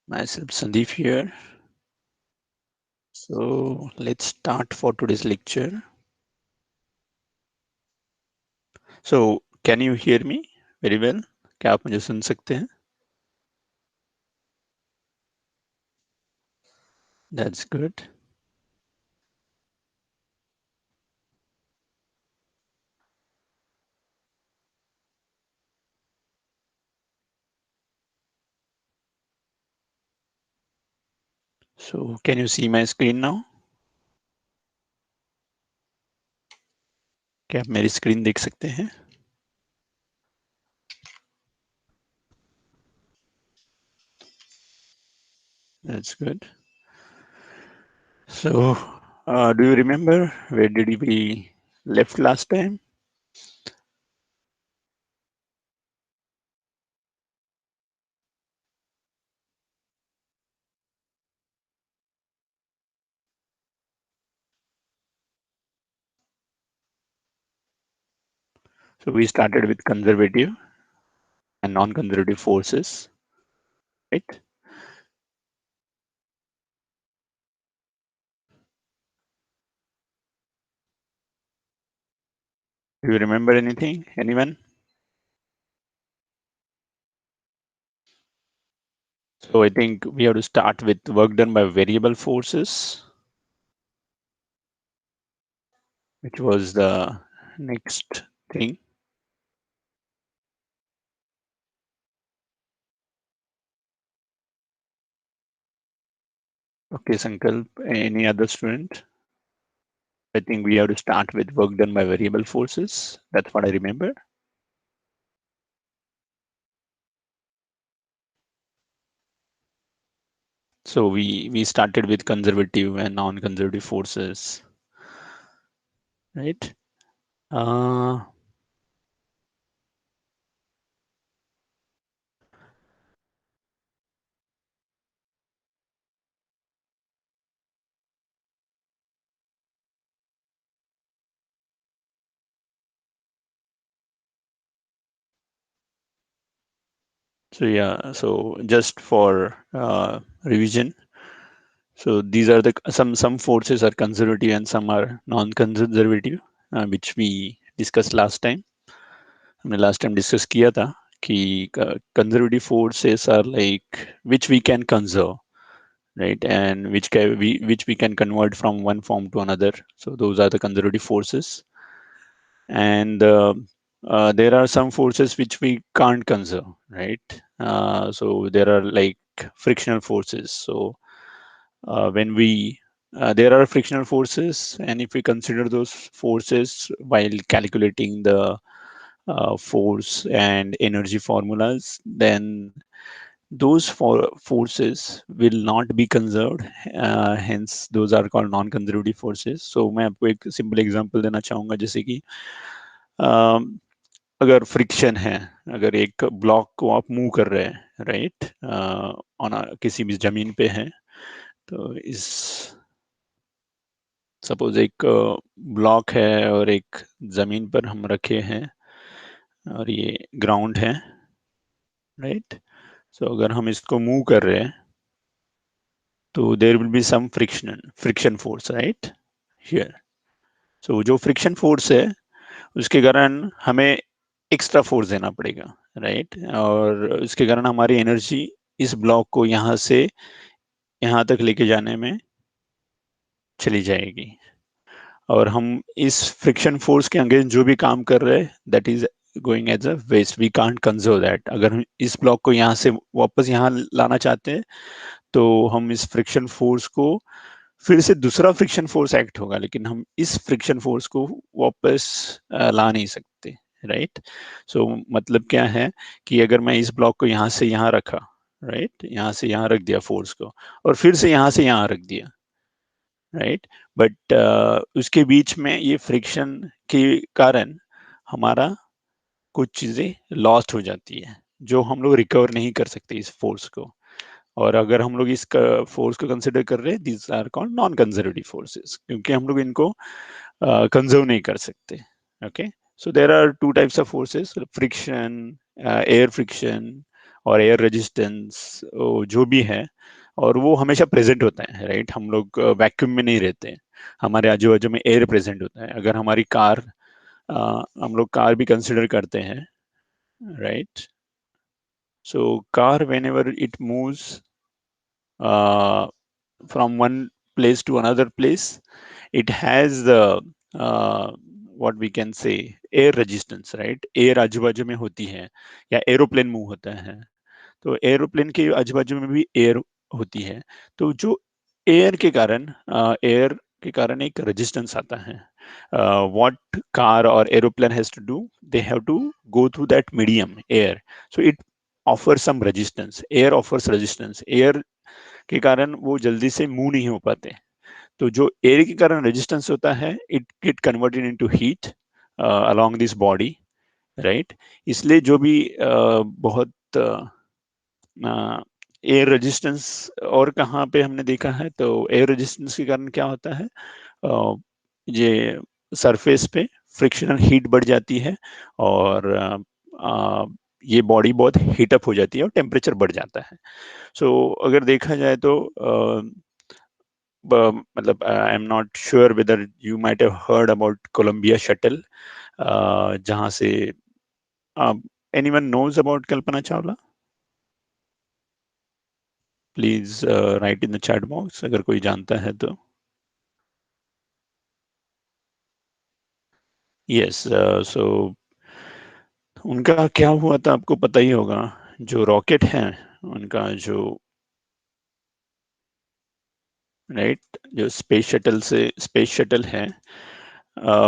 Myself Sandeep here. So let's start for today's lecture. So can you hear me very well? क्या आप मुझे सुन सकते हैं? That's good. So can you see my screen now? क्या आप मेरी screen देख सकते हैं? That's good. So do you remember where did we left last time? So we started with conservative and non-conservative forces, right? Do you remember anything? Anyone? So I think we have to start with work done by variable forces, which was the next thing. Okay, Sankalp, any other student? I think we have to start with work done by variable forces. That's what I remember. So we started with conservative and non-conservative forces, right? Uh, so yeah, so just for revision, so these are the some forces are conservative and some are non-conservative, which we discussed last time. हमने last time discuss किया था कि conservative forces are like which we can conserve, right, and which we can convert from one form to another. So those are the conservative forces. And there are some forces which we can't conserve, right? So there are like frictional forces. So when we there are frictional forces, and if we consider those forces while calculating the force and energy formulas, then those forces will not be conserved. Hence those are called non-conservative forces. So मैं आपको एक simple example देना चाहूँगा, जैसे कि अगर friction है, अगर एक ब्लॉक को आप मूव कर रहे हैं, राइट, ऑन किसी भी जमीन पे है, तो इस सपोज एक ब्लॉक है और एक जमीन पर हम रखे हैं और ये ग्राउंड है, राइट. सो अगर हम इसको मूव कर रहे हैं तो there will be some friction force, right, here. So जो फ्रिक्शन फोर्स है उसके कारण हमें एक्स्ट्रा फोर्स देना पड़ेगा, राइट, और उसके कारण हमारी एनर्जी इस ब्लॉक को यहाँ से यहाँ तक लेके जाने में चली जाएगी. और हम इस फ्रिक्शन फोर्स के अगेंस्ट जो भी काम कर रहे हैं, that is going as a waste. We can't conserve that. अगर हम इस ब्लॉक को यहाँ से वापस यहाँ लाना चाहते हैं तो हम इस फ्रिक्शन फोर्स को फिर से दूसरा फ्रिक्शन फोर्स एक्ट होगा, लेकिन हम इस फ्रिक्शन फोर्स को वापस ला नहीं सकते, राइट. सो मतलब क्या है कि अगर मैं इस ब्लॉक को यहाँ से यहाँ रखा, राइट, यहाँ से यहाँ रख दिया फोर्स को, और फिर से यहाँ से यहाँ रख दिया, राइट, बट उसके बीच में ये फ्रिक्शन के कारण हमारा कुछ चीजें लॉस्ट हो जाती है, जो हम लोग रिकवर नहीं कर सकते इस फोर्स को. और अगर हम लोग इस फोर्स को कंसिडर कर रहे हैं, these are called non conservative forces, क्योंकि हम लोग इनको कंजर्व नहीं कर सकते. Okay, so there are two types of forces: friction, air friction, और एयर रेजिस्टेंस जो भी है, और वो हमेशा प्रेजेंट होता है, राइट। हम लोग वैक्यूम में नहीं रहते हैं, हमारे आजू बाजू में एयर प्रेजेंट होता है। अगर हमारी कार, हम लोग कार भी कंसिडर करते हैं, right. So car when ever it moves from one place to another place, it has the what we can say air resistance, right? Air आजू बाजू में होती है, या एरोप्लेन मूव होता है, तो एरोप्लेन के आजू बाजू में भी एयर होती है। तो जो एयर के कारण एयर के कारण एक रेजिस्टेंस आता है। व्हाट कार और aeroplane has to do, they have to go through that medium air, so it offer some resistance, air offers resistance. Air के कारण वो जल्दी से मूव नहीं हो पाते। तो जो एयर के कारण रेजिस्टेंस होता है, it get converted into heat along this body, right. इसलिए जो भी बहुत एयर रेजिस्टेंस, और कहाँ पे हमने देखा है, तो एयर रेजिस्टेंस के कारण क्या होता है, ये सरफेस पे फ्रिक्शनल हीट बढ़ जाती है, और ये बॉडी बहुत हीट अप हो जाती है और टेम्परेचर बढ़ जाता है। सो अगर देखा जाए तो मतलब I am not sure whether you might have heard about Columbia shuttle, जहाँ से anyone knows about Kalpana Chawla? Please write in the chat box अगर कोई जानता है तो। यस, सो उनका क्या हुआ था आपको पता ही होगा। जो रॉकेट है उनका, जो राइट, जो स्पेस शटल है,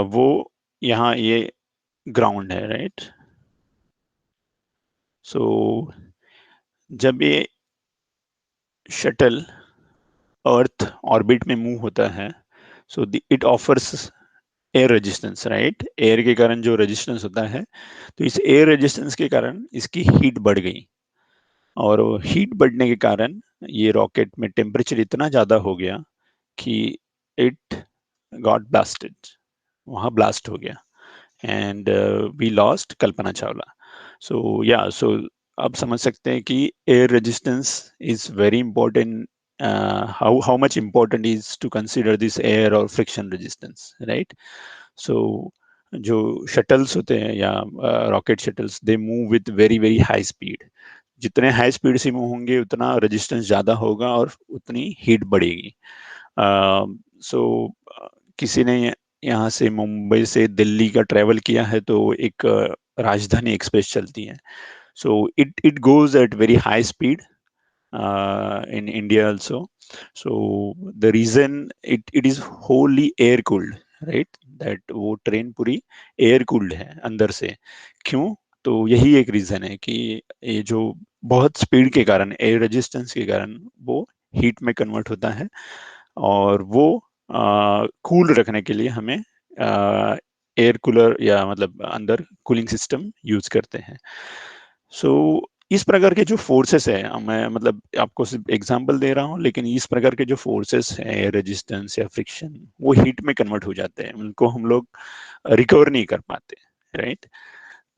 वो यहाँ ये ग्राउंड है, राइट। सो जब ये शटल अर्थ ऑर्बिट में मूव होता है, so it offers air resistance, right. Air के कारण जो रेजिस्टेंस होता है, तो इस एयर रेजिस्टेंस के कारण इसकी हीट बढ़ गई, और हीट बढ़ने के कारण ये रॉकेट में टेम्परेचर इतना ज़्यादा हो गया कि इट गॉट ब्लास्टेड, वहाँ ब्लास्ट हो गया, and we lost Kalpana Chawla. सो या, सो आप समझ सकते हैं कि air resistance is very important, how much important is to consider this air or friction resistance, right? So जो शटल्स होते हैं, या rocket shuttles, they move with very very high speed. जितने हाई स्पीड से मूव होंगे उतना resistance ज़्यादा होगा और उतनी हीट बढ़ेगी। सो किसी ने यहाँ से मुंबई से दिल्ली का ट्रेवल किया है, तो एक राजधानी एक्सप्रेस चलती है। So it goes at very high speed in India also. So the reason it is wholly air cooled, right? That वो ट्रेन पूरी एयर कूल्ड है अंदर से। क्यों? तो यही एक रीजन है कि ये जो बहुत स्पीड के कारण, एयर रेजिस्टेंस के कारण, वो हीट में कन्वर्ट होता है, और वो कूल रखने के लिए हमें एयर कूलर, या मतलब अंदर कूलिंग सिस्टम यूज करते हैं। सो इस प्रकार के जो फोर्सेस है, मैं मतलब आपको सिर्फ एग्जांपल दे रहा हूँ, लेकिन इस प्रकार के जो फोर्सेस है, रेजिस्टेंस या फ्रिक्शन, वो हीट में कन्वर्ट हो जाते हैं, उनको हम लोग रिकवर नहीं कर पाते, राइट।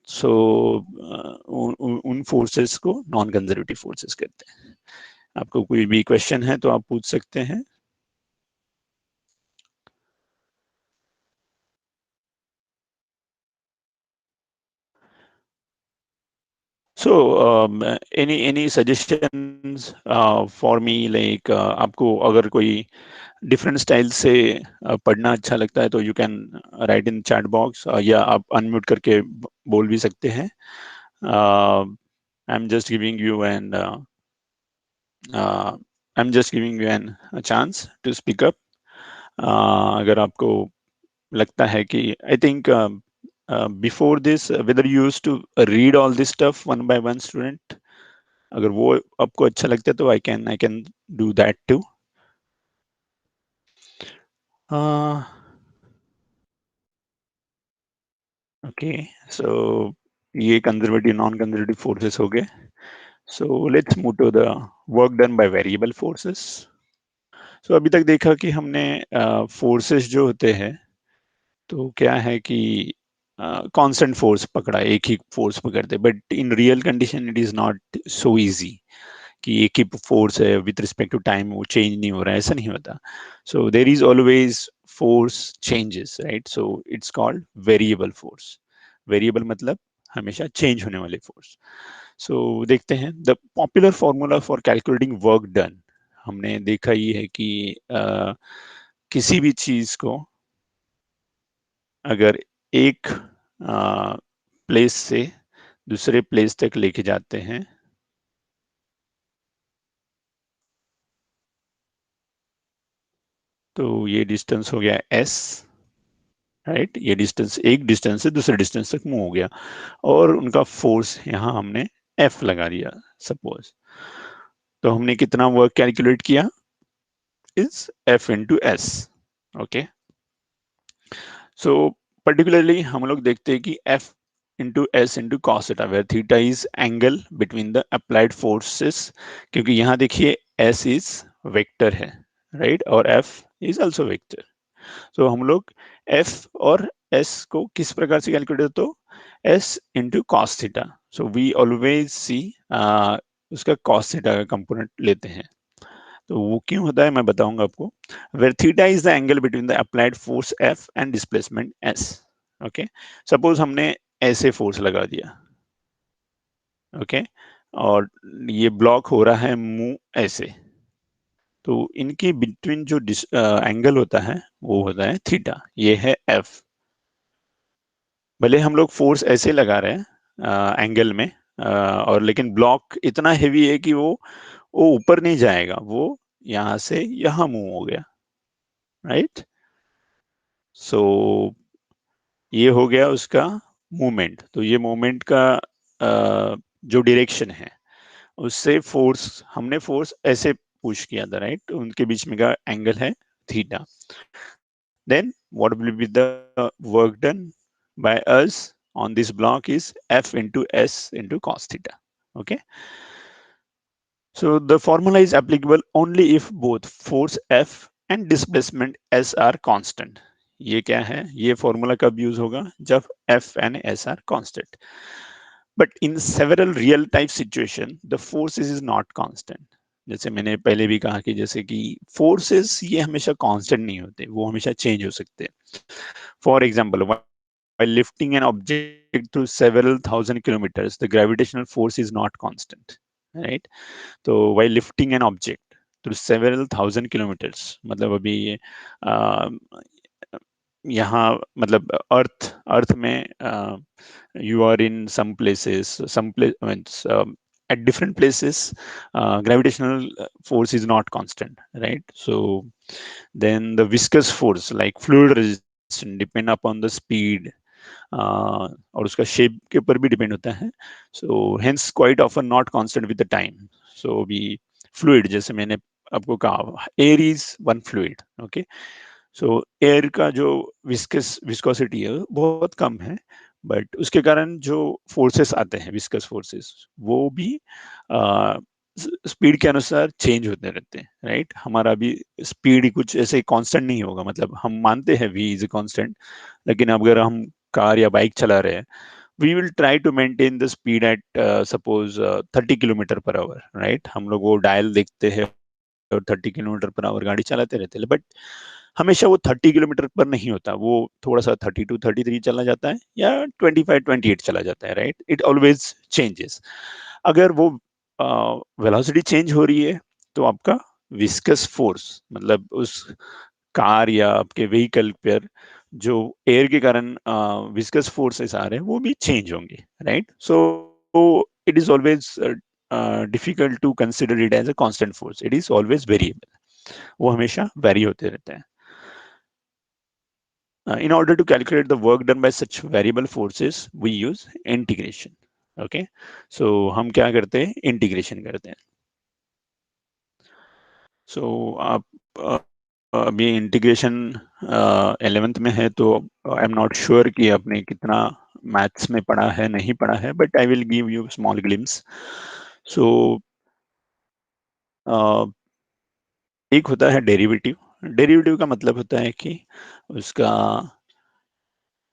सो उन फोर्सेस को नॉन कंजर्वेटिव फोर्सेस कहते हैं। आपको कोई भी क्वेश्चन है तो आप पूछ सकते हैं। So, any suggestions for me, like आपको अगर कोई डिफरेंट स्टाइल से पढ़ना अच्छा लगता है तो you can write in chat box, या आप अनम्यूट करके बोल भी सकते हैं। I am just giving you an I am just giving you an chance to speak up. अगर आपको लगता है कि, I think before this whether you used to read all this stuff one by one student, अगर वो आपको अच्छा लगता है तो I can do that too. Okay, so ये कंजर्वेटिव नॉन कंजर्वेटिव फोर्सेस हो गए। So let's move to the work done by variable forces. So अभी तक देखा कि हमने फोर्सेस जो होते हैं, तो क्या है कि कांस्टेंट फोर्स पकड़ा, एक ही फोर्स पकड़ते, but in real condition it is not so easy कि एक ही फोर्स है विथ रिस्पेक्ट टू टाइम, वो चेंज नहीं हो रहा है, ऐसा नहीं होता. So there is always force changes, right. So it's called variable force. Variable मतलब हमेशा चेंज होने वाले फोर्स. सो देखते हैं the popular formula for calculating work done. हमने देखा ये है कि किसी भी चीज को अगर एक प्लेस से दूसरे प्लेस तक लेके जाते हैं, तो ये डिस्टेंस हो गया s, राइट. ये डिस्टेंस एक डिस्टेंस से दूसरे डिस्टेंस तक मूव हो गया, और उनका फोर्स यहाँ हमने F लगा दिया सपोज. तो हमने कितना वर्क कैलकुलेट किया, is F into S. Okay. So particularly हम लोग देखते हैं कि F into S into cos theta, where theta is angle between the applied forces. क्योंकि यहाँ देखिए S इज वेक्टर है, राइट, और F इज ऑल्सो वेक्टर. तो हम लोग F और S को किस प्रकार से कैलकुलेट, तो S into cos theta. So we always see उसका कॉस थीटा का कंपोनेंट लेते हैं. तो वो क्यों होता है मैं बताऊंगा आपको. Where theta is the angle between the applied force F and displacement S. Okay. Suppose हमने ऐसे फोर्स लगा दिया, ओके okay? और ये ब्लॉक हो रहा है मूव ऐसे, तो इनके बिटवीन जो एंगल होता है वो होता है थीटा. ये है F. भले हम लोग फोर्स ऐसे लगा रहे हैं एंगल में, और लेकिन ब्लॉक इतना हेवी है कि वो ऊपर नहीं जाएगा, वो यहाँ से यहाँ मूव हो गया, राइट. सो ये हो गया उसका मूवमेंट. तो ये मूवमेंट का जो डायरेक्शन है, उससे फोर्स, हमने फोर्स ऐसे पुश किया था, राइट. उनके बीच में का एंगल है theta. Then what will be the work done by us on this block is F into S into cos theta. Okay. So the formula is applicable only if both force F and displacement S are constant. ये क्या है, ये formula कब use होगा, जब F and S are constant. But in several real type situation the forces is not constant. जैसे मैंने पहले भी कहा कि जैसे कि फोर्सेस ये हमेशा कांस्टेंट नहीं होते, वो हमेशा चेंज हो सकते हैं. For example, while lifting an object through several thousand kilometers, the gravitational force is not constant, right? तो while lifting an object through several thousand kilometers, मतलब अभी यहाँ मतलब अर्थ अर्थ में you are in some places, some place, I mean, at different places, gravitational force is not constant, right? So then the viscous force, like fluid resistance, depend upon the speed, और उसका shape के ऊपर भी depend होता है. So hence quite often not constant with the time. So भी fluid, जैसे मैंने आपको कहा, air is one fluid, okay. So air का जो विस्कोसिटी है बहुत कम है, बट उसके कारण जो फोर्सेस आते हैं, विस्कस फोर्सेस, वो भी स्पीड के अनुसार चेंज होते रहते हैं, राइट. हमारा भी स्पीड कुछ ऐसे कांस्टेंट नहीं होगा, मतलब हम मानते हैं v इज कांस्टेंट, लेकिन अगर हम कार या बाइक चला रहे हैं, we will try to maintain the speed at suppose 30 kilometre per hour, right. हम लोग वो डायल देखते हैं और 30 किलोमीटर पर आवर गाड़ी चलाते रहते हैं, बट हमेशा वो 30 किलोमीटर पर नहीं होता, वो थोड़ा सा 32 33 चला जाता है, या 25 28 चला जाता है, राइट. It always changes. अगर वो वेलोसिटी चेंज हो रही है, तो आपका विस्कस फोर्स, मतलब उस कार या आपके व्हीकल पर जो एयर के कारण विस्कस फोर्सेस आ रहे हैं, वो भी चेंज होंगे, right. So it is always difficult to consider it as a constant force. It is always variable, वो हमेशा वेरी होते रहते हैं. In order to calculate the work done by such variable forces, we use integration. Okay, so हम क्या करते हैं, integration करते हैं. So आप अभी इंटीग्रेशन 11th में है, तो आई एम नॉट श्योर कि आपने कितना मैथ्स में पढ़ा है, नहीं पढ़ा है, but I will give you small glimpse. So एक होता है डेरिवेटिव. डेरिवेटिव का मतलब होता है कि उसका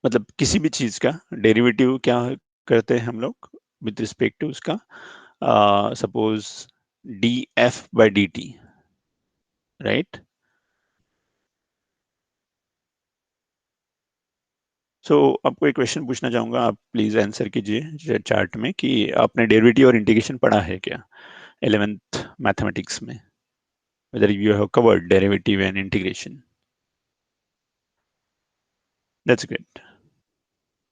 मतलब किसी भी चीज का डेरिवेटिव क्या करते हैं हम लोग विथ रिस्पेक्ट टू उसका, suppose D F by D T, right. So आपको एक क्वेश्चन पूछना चाहूंगा, आप प्लीज आंसर कीजिए चार्ट में कि आपने डेरिवेटिव और इंटीग्रेशन पढ़ा है क्या 11th मैथमेटिक्स में, whether you have covered derivative and integration. That's good.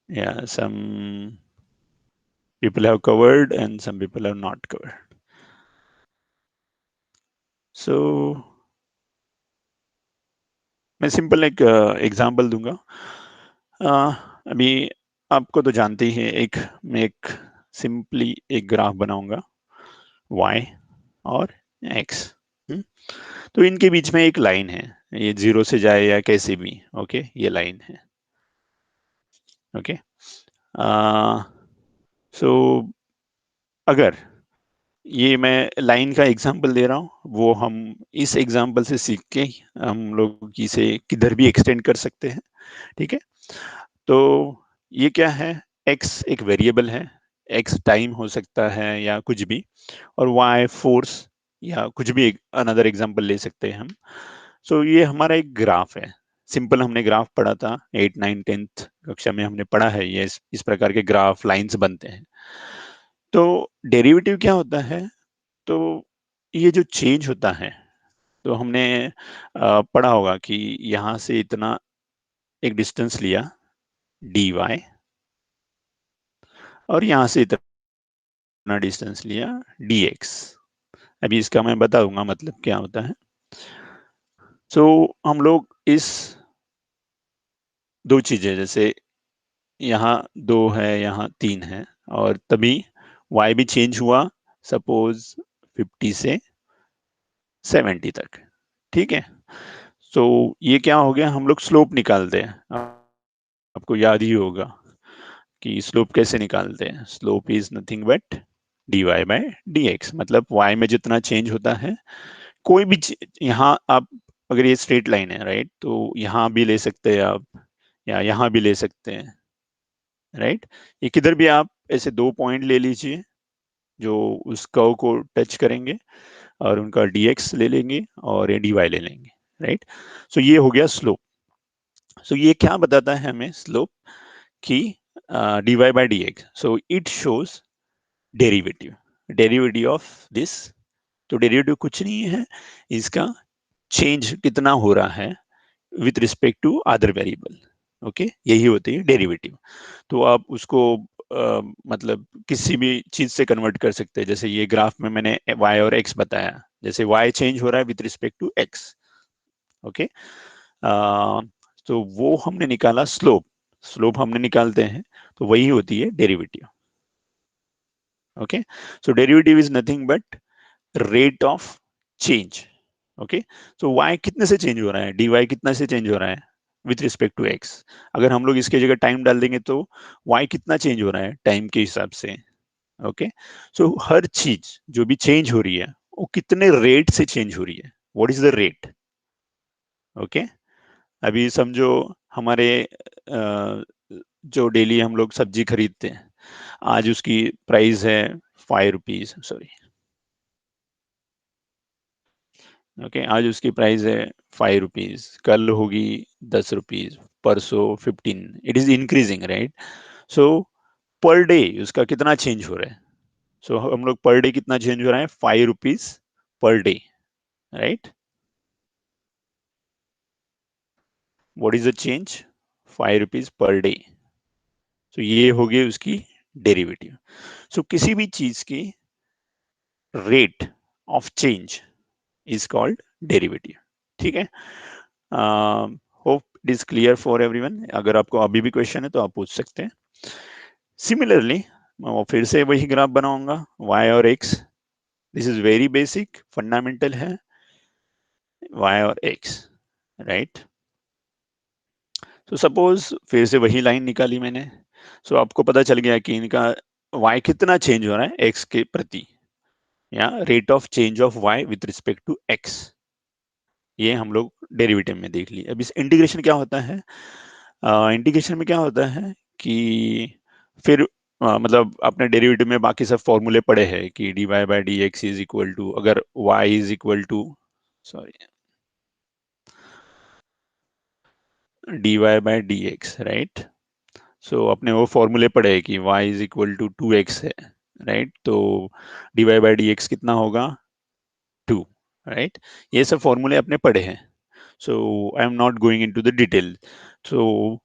Yeah, some people have covered and some people have not covered. So मैं सिंपल एक एग्जांपल दूंगा। अभी आपको तो जानते ही हैं, मैं एक सिंपली एक ग्राफ बनाऊंगा y और x। तो इनके बीच में एक लाइन है, ये जीरो से जाए या कैसे भी, ओके, ये लाइन है, ओके। सो अगर ये मैं लाइन का एग्जांपल दे रहा हूँ, वो हम इस एग्जांपल से सीख के हम लोग इसे किधर भी एक्सटेंड कर सकते हैं, ठीक है। तो ये क्या है, x एक वेरिएबल है, x टाइम हो सकता है या कुछ भी, और y फोर्स या कुछ भी, अनदर एग्जांपल ले सकते हैं हम। सो ये हमारा एक ग्राफ है, सिंपल हमने ग्राफ पढ़ा था 8 9 10th कक्षा में, हमने पढ़ा है ये इस प्रकार के ग्राफ लाइंस बनते हैं। तो डेरिवेटिव क्या होता है, तो ये जो चेंज होता है, तो हमने पढ़ा होगा कि यहाँ से इतना एक डिस्टेंस लिया dy, और यहाँ से इतना डिस्टेंस लिया dx। अभी इसका मैं बता दूंगा मतलब क्या होता है। सो हम लोग इस दो चीजें, जैसे यहाँ दो है यहाँ तीन है, और तभी y भी चेंज हुआ, सपोज 50 से 70 तक, ठीक है। सो ये क्या हो गया, हम लोग स्लोप निकालते हैं, आपको याद ही होगा कि स्लोप कैसे निकालते हैं। Slope is nothing but dy by dx, मतलब y में जितना चेंज होता है, कोई भी यहाँ आप, अगर ये स्ट्रेट लाइन है राइट, तो यहाँ भी ले सकते हैं आप, या यहाँ भी ले सकते हैं, राइट। ये किधर भी आप ऐसे दो पॉइंट ले लीजिए जो उस कर्व को टच करेंगे, और उनका dx ले लेंगे और ये dy ले लेंगे, राइट। सो ये हो गया स्लोप। सो ये क्या बताता है हमें स्लोप की, dy by dx, so it shows derivative, derivative of this. तो डेरिवेटिव कुछ नहीं है, इसका चेंज कितना हो रहा है with respect to other variable, okay, यही होती है डेरिवेटिव। तो आप उसको मतलब किसी भी चीज से कन्वर्ट कर सकते हैं, जैसे ये ग्राफ में मैंने y और x बताया, जैसे y चेंज हो रहा है with respect to x, okay. तो वो हमने निकाला स्लोप, स्लोप हमने निकालते हैं, तो वही होती है derivative, okay. So derivative is nothing but rate of change, okay. So y कितने से चेंज हो रहा है, dy कितना से चेंज हो रहा है विथ रिस्पेक्ट टू x। अगर हम लोग इसके जगह टाइम डाल देंगे तो y कितना चेंज हो रहा है टाइम के हिसाब से, ओके। सो हर चीज जो भी चेंज हो रही है, वो कितने रेट से चेंज हो रही है, what is the rate, okay. अभी समझो हमारे जो डेली हम लोग सब्जी खरीदते हैं, आज उसकी प्राइस है 5 रुपीज, सॉरी, ओके, आज उसकी प्राइस है 5 रुपीज, कल होगी 10 रुपीज, परसों 15, it is increasing, right. So per day उसका कितना चेंज हो रहा है, सो हम लोग पर डे कितना चेंज हो रहा है, 5 rupees per day, right. What is the change, 5 rupees per day. So ये हो गई उसकी डेरिवेटिव। सो किसी भी चीज की rate of change is called derivative, ठीक है। Hope it is clear for everyone, अगर आपको अभी भी क्वेश्चन है तो आप पूछ सकते हैं। सिमिलरली मैं फिर से वही ग्राफ बनाऊंगा y और x, this is very basic fundamental है, y और x, राइट। तो सपोज फिर से वही लाइन निकाली मैंने, सो आपको पता चल गया कि इनका y कितना चेंज हो रहा है x के प्रति, या rate of change of y with respect to x, ये हम लोग डेरिवेटिव में देख लिए। अब इस इंटीग्रेशन क्या होता है, इंटीग्रेशन में क्या होता है कि फिर मतलब आपने डेरिवेटिव में बाकी सब फॉर्मूले पढ़े हैं कि dy/dx इज इक्वल टू, अगर y is equal to, sorry, dy/dx, right. So आपने वो फॉर्मूले पढ़े हैं कि y is equal to 2x है, राइट। तो dy/dx कितना होगा, 2, राइट। ये सब फॉर्मूले आपने पढ़े हैं। So I am not going in to the detail. So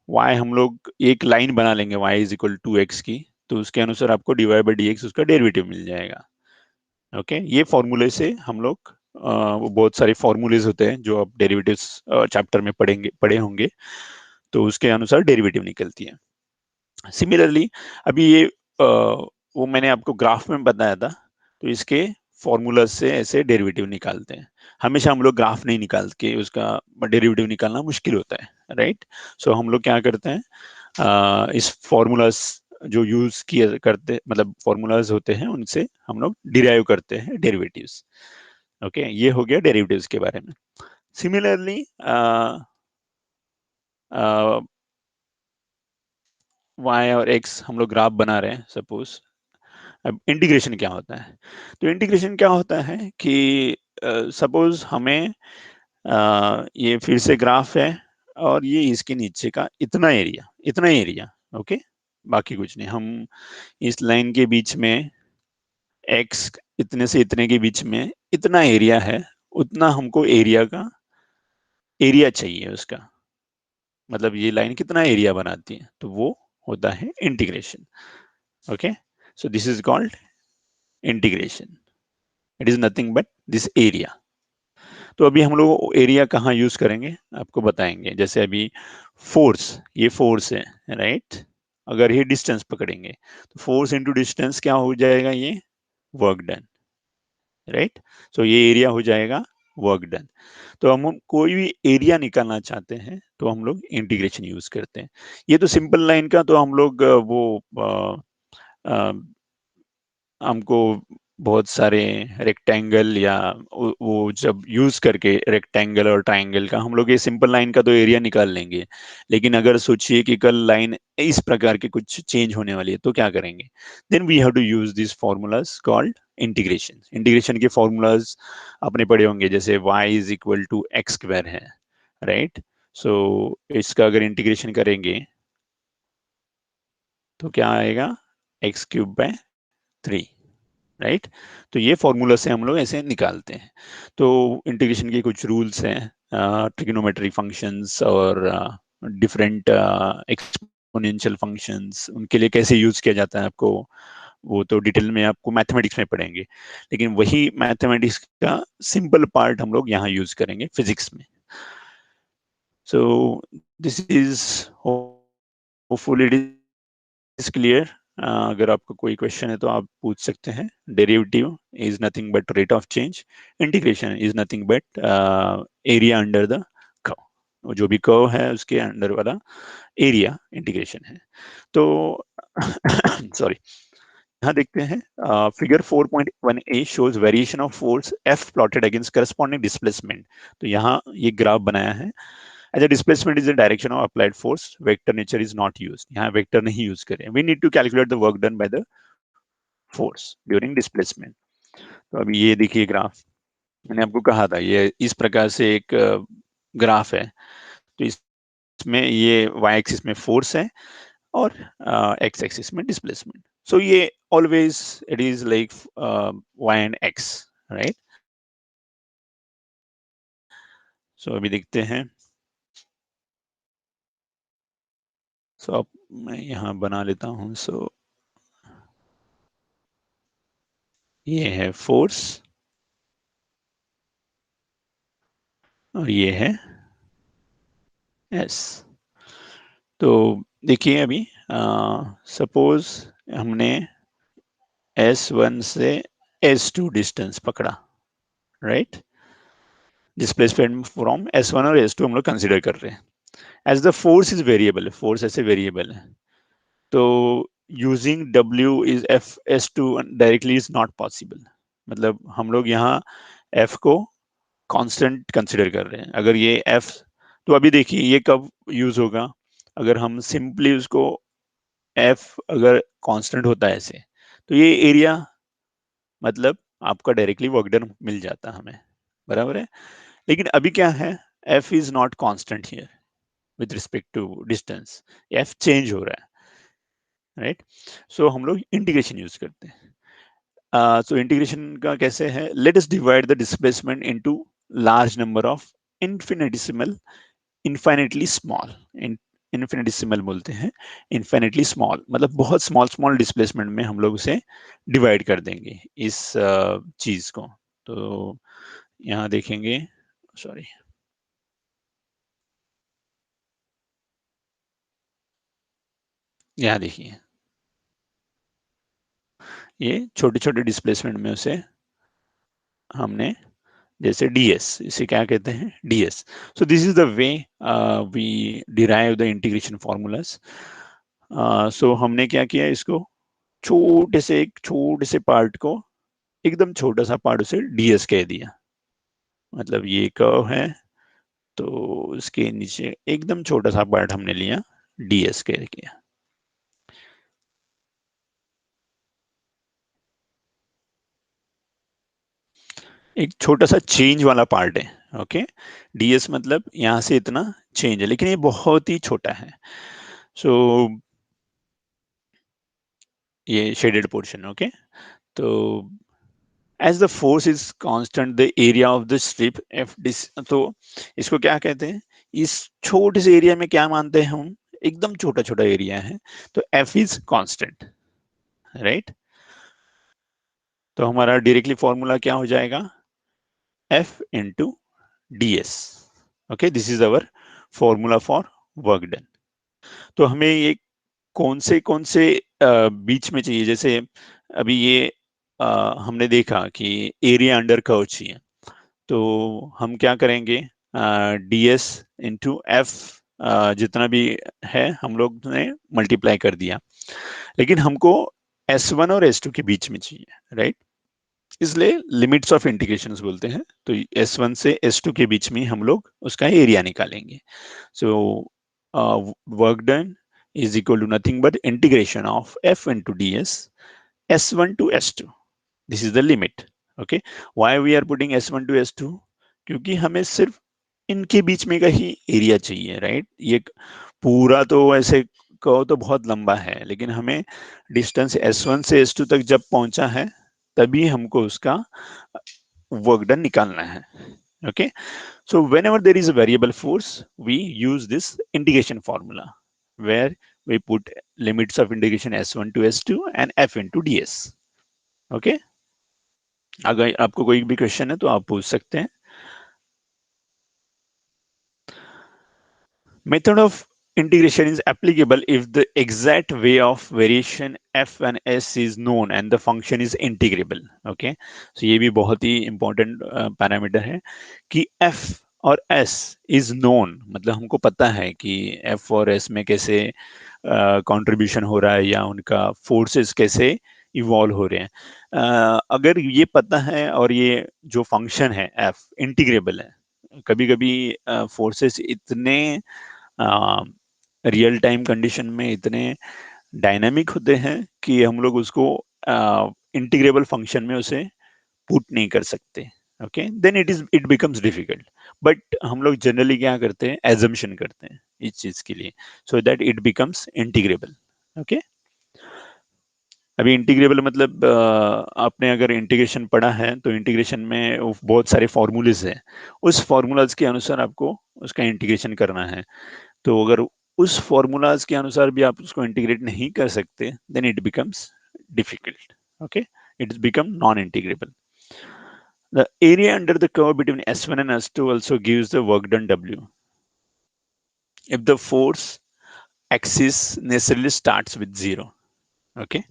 why हम लोग एक लाइन बना लेंगे y is equal to x की, तो उसके अनुसार आपको dy/dx उसका डेरिवेटिव मिल जाएगा। ओके ये फॉर्मूले से हम लोग वो बहुत सारे फॉर्मूलेज होते हैं जो आप डेरिवेटिव्स चैप्टर में पढ़े होंगे, तो उसके अनुसार डेरिवेटिव निकलती है। सिमिलरली अभी ये वो मैंने आपको ग्राफ में बताया था, तो इसके फॉर्मूला से ऐसे डेरिवेटिव निकालते हैं। हमेशा हम लोग ग्राफ नहीं निकाल के उसका डेरिवेटिव निकालना मुश्किल होता है, राइट। सो हम लोग क्या करते हैं, इस फॉर्मूलाज जो यूज किए करते, मतलब फॉर्मूलाज होते हैं, उनसे हम लोग डिराइव करते हैं डेरिवेटिव्स। ओके ये हो गया डेरिवेटिव्स के बारे में। सिमिलरली y और x हम लोग ग्राफ बना रहे हैं सपोज। अब इंटीग्रेशन क्या होता है, तो इंटीग्रेशन क्या होता है कि सपोज हमें ये फिर से ग्राफ है और ये इसके नीचे का इतना एरिया, ओके, बाकी कुछ नहीं। हम इस लाइन के बीच में x इतने से इतने के बीच में इतना एरिया है, उतना हमको एरिया का एरिया चाहिए उसका, मतलब ये लाइन कितना एरिया बनाती है, तो वो होता है integration. Okay so this is called integration, it is nothing but this area. तो अभी हम लोग एरिया कहाँ यूज करेंगे आपको बताएंगे। जैसे अभी फोर्स, ये फोर्स है, राइट। अगर ये डिस्टेंस पकड़ेंगे तो फोर्स इंटू डिस्टेंस क्या हो जाएगा, ये वर्क डन, राइट। सो ये एरिया हो जाएगा वर्क डन। तो हम कोई भी एरिया निकालना चाहते हैं तो हम लोग इंटीग्रेशन यूज करते हैं। ये तो सिंपल लाइन का तो हम लोग अ, हमको बहुत सारे रेक्टेंगल या वो जब यूज करके रेक्टेंगल और ट्राइंगल का हम लोग ये सिंपल लाइन का तो एरिया निकाल लेंगे। लेकिन अगर सोचिए कि कल लाइन इस प्रकार के कुछ चेंज होने वाली है तो क्या करेंगे, then we have to use this formulas called integration. Integration के फॉर्मूलाज आपने पढ़े होंगे, जैसे y is equal to x square है, राइट। सो इसका अगर इंटीग्रेशन करेंगे तो क्या आएगा, x³ / 3, राइट। तो ये फॉर्मूला से हम लोग ऐसे निकालते हैं। तो इंटीग्रेशन के कुछ रूल्स हैं, ट्रिग्नोमेट्री फंक्शंस और डिफरेंट एक्सपोनेंशियल फंक्शंस, उनके लिए कैसे यूज किया जाता है आपको वो तो डिटेल में आपको मैथमेटिक्स में पढ़ेंगे। लेकिन वही मैथमेटिक्स का सिंपल पार्ट हम लोग यहाँ यूज करेंगे फिजिक्स में। सो this is hopeful it is clear. अगर आपको कोई क्वेश्चन है तो आप पूछ सकते हैं। Derivative is nothing but rate of change, integration is nothing but area under the curve, जो भी कर्व है उसके अंडर वाला एरिया इंटीग्रेशन है। तो सॉरी, यहाँ देखते हैं figure 4.1a shows variation of force F plotted against corresponding displacement. तो यहाँ ये ग्राफ बनाया है। As a displacement is the direction of applied force, vector nature is not used. यहाँ वेक्टर नहीं यूज करें। We need to calculate the work done by the force during displacement. तो अभी ये देखिए ग्राफ, मैंने आपको कहा था ये इस प्रकार से एक ग्राफ है। तो इसमें ये y एक्सिस में फोर्स है और x एक्सिस में डिस्प्लेसमेंट। सो ये always it is like y and x, right. So अभी देखते हैं। सो अब मैं यहाँ बना लेता हूँ। सो ये है फोर्स और ये है S। तो देखिए अभी सपोज हमने S1 से S2 डिस्टेंस पकड़ा, राइट। डिस्प्लेसमेंट फ्रॉम S1 और S2 हम लोग कंसिडर कर रहे हैं। As the force is variable, force ऐसे वेरिएबल है, तो using W is F/S2 directly is not possible. मतलब हम लोग यहाँ F को कांस्टेंट कंसिडर कर रहे हैं। अगर ये F, तो अभी देखिए ये कब यूज होगा, अगर हम सिंपली उसको एफ अगर कांस्टेंट होता है ऐसे, तो ये एरिया मतलब आपका डायरेक्टली वर्क डन मिल जाता हमें, बराबर है। लेकिन अभी क्या है, F is not constant here with respect to distance, F change हो रहा है, राइट। सो हम लोग इंटीग्रेशन यूज करते हैं। सो इंटीग्रेशन का कैसे है, let us divide the displacement into large number of infinitesimal, infinitely small, infinitesimal बोलते हैं, इन्फाइनेटली स्मॉल मतलब बहुत स्मॉल स्मॉल डिस्प्लेसमेंट में हम लोग उसे डिवाइड कर देंगे इस चीज को। तो यहाँ देखेंगे, सॉरी, यहाँ देखिए, ये छोटे छोटे डिस्प्लेसमेंट में उसे हमने, जैसे डीएस, इसे क्या कहते हैं, DS. So this is the way we derive the integration formulas. So हमने क्या किया, इसको छोटे से, एक छोटे से पार्ट को, एकदम छोटा सा पार्ट उसे डीएस कह दिया। मतलब ये कर्व है, तो इसके नीचे एकदम छोटा सा पार्ट हमने लिया, डीएस कह दिया। एक छोटा सा चेंज वाला पार्ट है, ओके। डीएस मतलब यहाँ से इतना चेंज है, लेकिन ये बहुत ही छोटा है। सो ये शेडेड पोर्शन, ओके। तो as the force is constant the area of the strip F डिस, तो इसको क्या कहते हैं, इस छोटे से एरिया में क्या मानते हैं हम, एकदम छोटा छोटा एरिया है, तो एफ इज कांस्टेंट, राइट। तो हमारा डायरेक्टली फॉर्मूला क्या हो जाएगा, F into D S, okay, this is our formula for work done. तो हमें ये कौन से बीच में चाहिए, जैसे अभी ये हमने देखा कि एरिया अंडर कर्व चाहिए, तो हम क्या करेंगे, डी एस इंटू एफ, जितना भी है हम लोग ने मल्टीप्लाई कर दिया, लेकिन हमको एस वन और एस टू के बीच में चाहिए, राइट। इसलिए लिमिट्स ऑफ इंटीग्रेशन बोलते हैं, तो एस वन से एस टू के बीच में हम लोग उसका एरिया निकालेंगे। So work done is equal to nothing but integration of f into ds s1 to s2. This is the limit. Okay. Why we are putting s1 to s2? क्योंकि हमें सिर्फ इनके बीच में का ही एरिया चाहिए, राइट। ये पूरा तो ऐसे कहो तो बहुत लंबा है, लेकिन हमें डिस्टेंस s1 से s2 तक जब पहुंचा है, तभी हमको उसका वर्क डन निकालना है, okay. So whenever there is a variable force, we use this integration formula where we put limits of integration S1 to S2 and F into ds. Okay? अगर आपको कोई भी क्वेश्चन है तो आप पूछ सकते हैं। Method of integration is applicable if the exact way of variation f and s is known and the function is integrable. Okay, so ये भी बहुत ही important पैरामीटर है कि f और s is known, मतलब हमको पता है कि f और s में कैसे कंट्रीब्यूशन हो रहा है या उनका फोर्सेस कैसे इवॉल्व हो रहे हैं। अगर ये पता है और ये जो फंक्शन है f इंटीग्रेबल है, कभी कभी फोर्सेस इतने रियल टाइम कंडीशन में इतने डायनामिक होते हैं कि हम लोग उसको इंटीग्रेबल फंक्शन में उसे पुट नहीं कर सकते, okay, then it becomes difficult. But हम लोग जनरली क्या करते हैं, एजम्पशन करते हैं इस चीज के लिए, so that it becomes integrable, okay. अभी इंटीग्रेबल मतलब आपने अगर इंटीग्रेशन पढ़ा है तो इंटीग्रेशन में बहुत सारे फॉर्मूलेज हैं, उस फॉर्मूलाज के अनुसार आपको उसका इंटीग्रेशन करना है। तो अगर उस फॉर्मूलाज के अनुसार भी आप उसको इंटीग्रेट नहीं कर सकते, then it becomes difficult, okay, it become non integrable. The area under the curve between S1 and S2 also gives the work done W. If the force axis necessarily starts with zero, okay,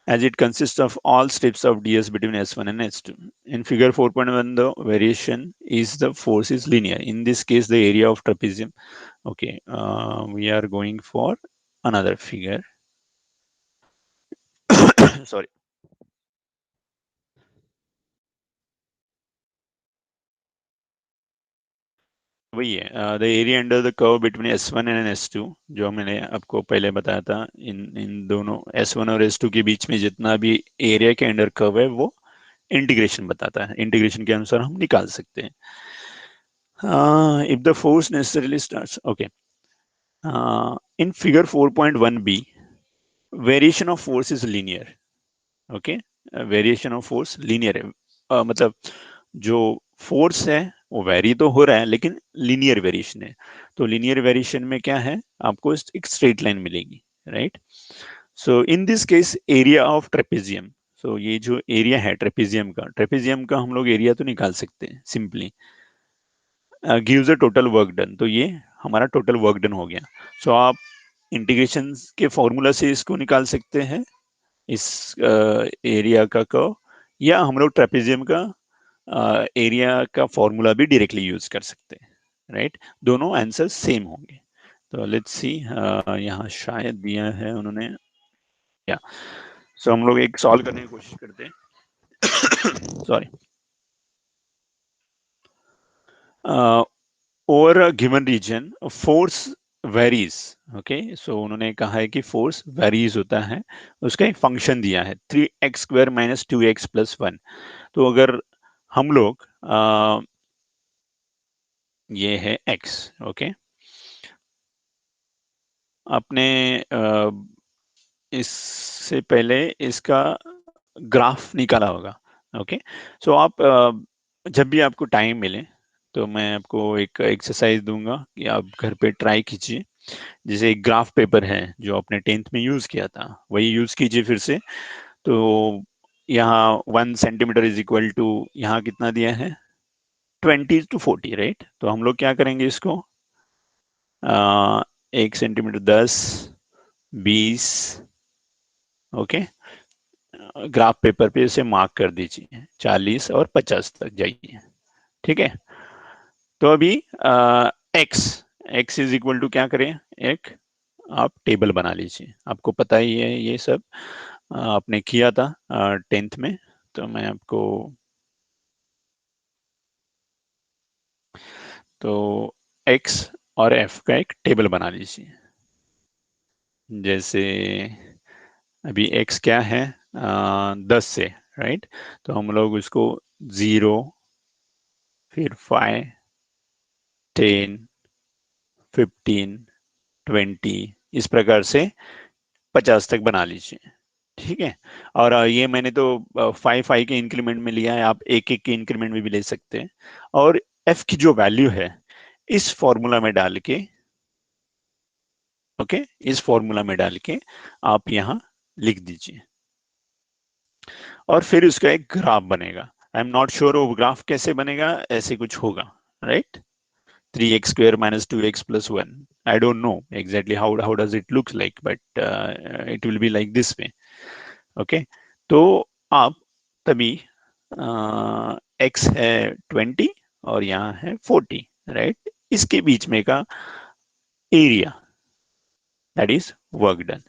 as it consists of all steps of ds between S1 and S2. In figure 4.1, the variation is the force is linear. In this case, the area of trapezium. Okay, we are going for another figure. Sorry. वही है the area under the curve between S1 and S2, जो मैंने आपको पहले बताया था। इन दोनों S1 और S2 के बीच में जितना भी एरिया के अंडर कर्व है वो इंटीग्रेशन बताता है, इंटीग्रेशन के अनुसार हम निकाल सकते हैं। If the force necessarily starts, okay, in figure 4.1b variation of force is linear. Okay, variation of force linear है, मतलब जो फोर्स है वो वेरी तो हो रहा है लेकिन लीनियर वेरिएशन है। तो लीनियर वेरिएशन में क्या है, आपको एक स्ट्रेट लाइन मिलेगी, right. So in this case area of trapezium, so ये जो एरिया है ट्रेपेजियम का हम लोग एरिया तो निकाल सकते हैं simply, gives a total work done. तो ये हमारा टोटल वर्क डन हो गया। सो आप इंटीग्रेशन के फॉर्मूला से इसको निकाल सकते हैं, इस एरिया का कर्व, या हम लोग ट्रेपेजियम का एरिया का फॉर्मूला भी डायरेक्टली यूज कर सकते हैं, राइट। दोनों आंसर सेम होंगे। तो लेट्स सी, यहाँ शायद दिया है उन्होंने, या सो हम लोग एक सॉल्व करने की कोशिश करते हैं। Sorry. Over a given region force varies. Okay, so उन्होंने कहा है कि फोर्स वेरीज होता है, उसका एक फंक्शन दिया है 3x² माइनस 2x प्लस 1। तो अगर हम लोग ये है x, ओके, आपने इससे पहले इसका ग्राफ निकाला होगा। ओके, सो आप जब भी आपको टाइम मिले तो मैं आपको एक एक्सरसाइज दूंगा कि आप घर पे ट्राई कीजिए। जैसे एक ग्राफ पेपर है जो आपने 10th में यूज किया था, वही यूज कीजिए फिर से। तो यहाँ 1 सेंटीमीटर इज इक्वल टू, यहाँ कितना दिया है, 20 to 40, राइट। तो हम लोग क्या करेंगे इसको, 1 सेंटीमीटर 10, 20, ओके, ग्राफ पेपर पे इसे मार्क कर दीजिए, 40 और 50 तक जाइए, ठीक है। तो अभी x x is equal to क्या करें, एक आप टेबल बना लीजिए, आपको पता ही है ये सब, आपने किया था 10th में। तो मैं आपको, तो एक्स और एफ का एक टेबल बना लीजिए। जैसे अभी एक्स क्या है, 10 से, राइट। तो हम लोग उसको 0, फिर 5, 10, 15, 20, इस प्रकार से 50 तक बना लीजिए, ठीक है। और ये मैंने तो 5 5 के इंक्रीमेंट में लिया है, आप एक एक के इंक्रीमेंट में भी ले सकते हैं। और एफ की जो वैल्यू है इस फॉर्मूला में डाल के, ओके, इस फॉर्मूला में डाल के आप यहाँ लिख दीजिए, और फिर उसका एक ग्राफ बनेगा। आई एम नॉट श्योर वो ग्राफ कैसे बनेगा, ऐसे कुछ होगा, right. 3x² minus 2x plus 1. I don't know exactly how does it look like, but it will be like this way. Okay. तो आप तभी x है 20 और यहाँ है 40, राइट। इसके बीच में का area, that is work done.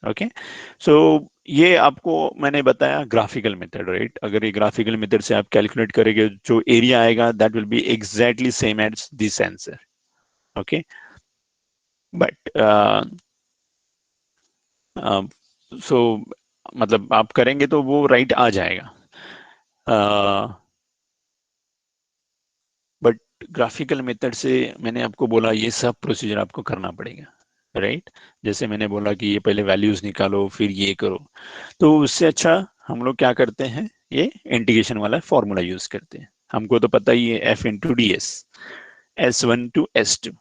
Okay, so ये आपको मैंने बताया ग्राफिकल मेथड, राइट। अगर ये ग्राफिकल मेथड से आप कैलकुलेट करेंगे, जो एरिया आएगा that will be exactly same as this answer. Okay, but so मतलब आप करेंगे तो वो राइट आ जाएगा, बट ग्राफिकल मेथड से मैंने आपको बोला ये सब प्रोसीजर आपको करना पड़ेगा, राइट। जैसे मैंने बोला कि ये पहले वैल्यूज निकालो फिर ये करो, तो उससे अच्छा हम लोग क्या करते हैं, ये इंटीग्रेशन वाला फॉर्मूला यूज करते हैं। हमको तो पता ही है F × DS, S1 to S2,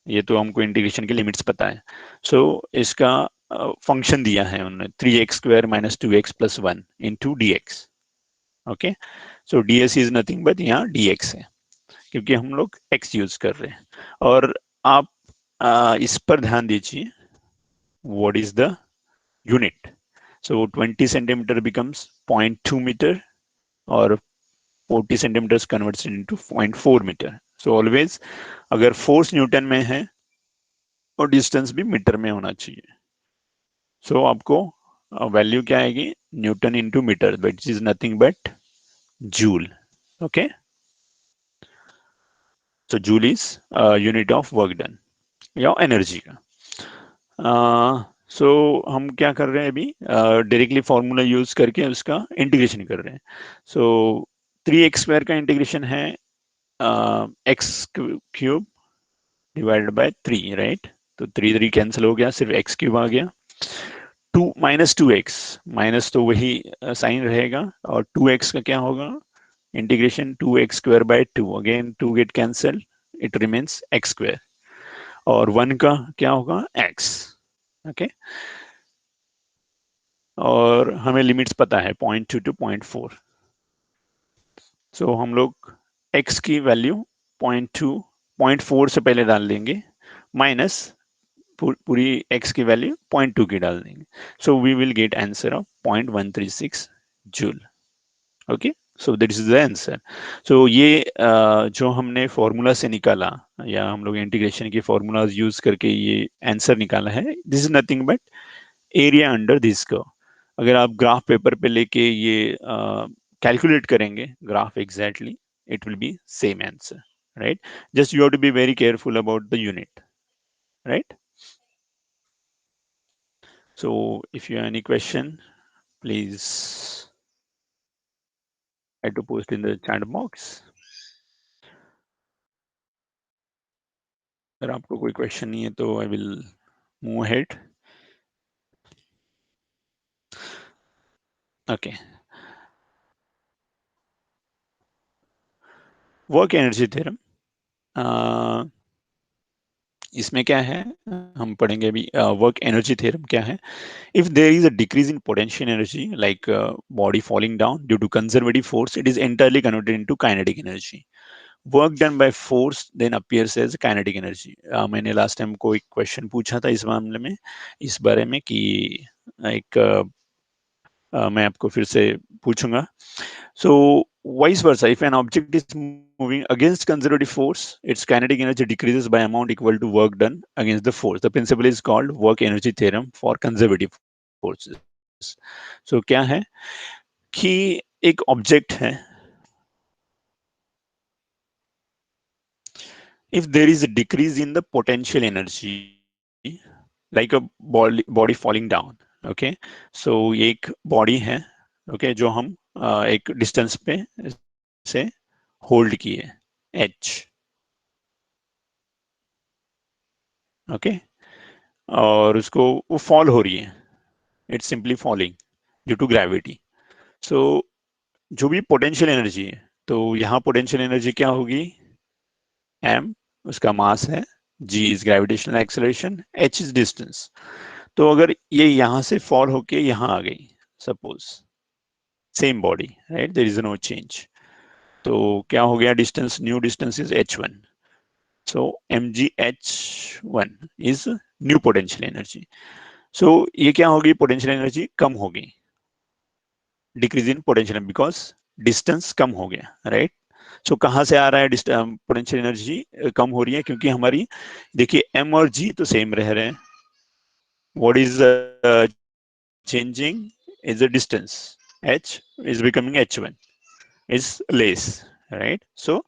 ये तो हमको इंटीग्रेशन की लिमिट्स पता है। सो इसका फंक्शन दिया है उन्होंने 3x² minus 2x plus 1 into dx। Okay, so ds is nothing but यहाँ dx है, क्योंकि हम लोग x यूज कर रहे हैं। और आप इस पर ध्यान दीजिए, what is the unit. So 20 centimetre becomes 0.2 metre, और 40 centimetre converts into 0.4 metre. So always अगर फोर्स न्यूटन में है और डिस्टेंस भी मीटर में होना चाहिए। सो आपको वैल्यू क्या आएगी, newton into metre, which is nothing but joule. Okay, So joule is unit of work done या एनर्जी का। सो हम क्या कर रहे हैं अभी, डायरेक्टली फॉर्मूला यूज करके उसका इंटीग्रेशन कर रहे हैं। सो 3x² का इंटीग्रेशन है x cube divided by 3, right. तो 3 कैंसिल हो गया, सिर्फ एक्स क्यूब आ गया। 2 - 2x, माइनस तो वही साइन रहेगा, और 2x का क्या होगा, integration 2x² by 2, again 2 get cancel, it remains x², और 1 का क्या होगा, x। ओके, और हमें लिमिट्स पता है 0.2 to 0.4। सो हम लोग x की वैल्यू 0.2 0.4 से पहले डाल देंगे, माइनस पूरी x की वैल्यू 0.2 की डाल देंगे। So we will get answer of 0.136 joule. Okay, so this is the answer. So ये जो हमने फॉर्मूला से निकाला, या हम लोग इंटीग्रेशन की फॉर्मूलाज यूज करके ये आंसर निकाला है, this is nothing but area under this curve. अगर आप ग्राफ पेपर पे लेके ये कैलकुलेट करेंगे graph exactly, it will be same answer, right. Just you have to be very careful about the unit, right? So if you have any question, please try to post in the chat box. अगर आपको कोई question नहीं है तो I will move ahead. Okay, work energy theorem, इसमें क्या है, हम पढ़ेंगे अभी। वर्क एनर्जी थ्योरम क्या है, if there is a decrease in potential energy like body falling down due to conservative force, it is entirely converted into kinetic energy. Work done by force then appears as kinetic energy. मैंने last time को एक question पूछा था इस मामले में, इस बारे में कि एक मैं आपको फिर से पूछूंगा। So vice versa, if an object is moving against conservative force, its kinetic energy decreases by amount equal to work done against the force. The principle is called work energy theorem for conservative forces. So क्या है कि एक object है, if there is a decrease in the potential energy like a body falling down, okay, so एक body है, okay, जो हम एक डिस्टेंस पे से होल्ड किए h, ओके, और उसको वो फॉल हो रही है, it's simply falling due to gravity. So जो भी पोटेंशियल एनर्जी है, तो यहाँ पोटेंशियल एनर्जी क्या होगी, m उसका मास है, g is gravitational acceleration, h is distance. तो अगर ये यहाँ से फॉल होके यहाँ आ गई, suppose same body, right, there is no change, तो क्या हो गया, distance, new distance is h1, so mgh1 is new potential energy. So ये क्या होगी, पोटेंशियल एनर्जी कम होगी, decrease in potential because distance कम हो गया, राइट। सो कहाँ से आ रहा है पोटेंशियल एनर्जी कम हो रही है, क्योंकि हमारी देखिए m और g तो सेम रह रहे हैं, what is changing is the distance, h is becoming h1 is less, right? So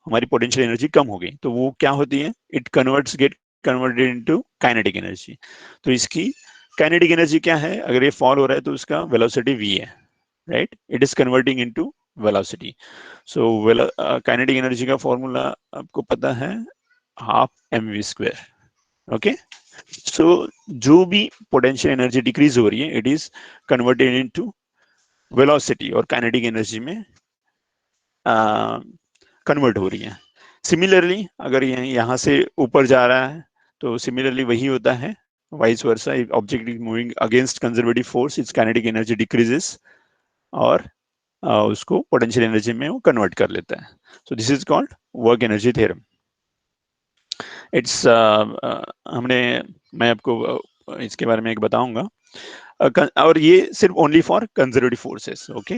हमारी पोटेंशियल एनर्जी कम हो गई, तो वो क्या होती है, it converts gate converted into kinetic energy. तो इसकी काइनेटिक एनर्जी क्या है, अगर ये फॉल हो रहा है तो उसका वेलोसिटी v है, right, it is converting into velocity. So kinetic energy का फॉर्मूला आपको पता है, हाफ mv², ओके। सो जो भी पोटेंशियल एनर्जी डिक्रीज हो रही है, it is converted into velocity, और काइनेटिक एनर्जी में कन्वर्ट हो रही है। सिमिलरली अगर ये यहाँ से ऊपर जा रहा है, तो सिमिलरली वही होता है, vice versa, object is moving against conservative force, it's kinetic energy decreases, और उसको पोटेंशियल एनर्जी में वो कन्वर्ट कर लेता है। सो this is called work energy theorem. It's हमने, मैं आपको इसके बारे में एक बताऊंगा, और ये सिर्फ only for conservative forces, okay.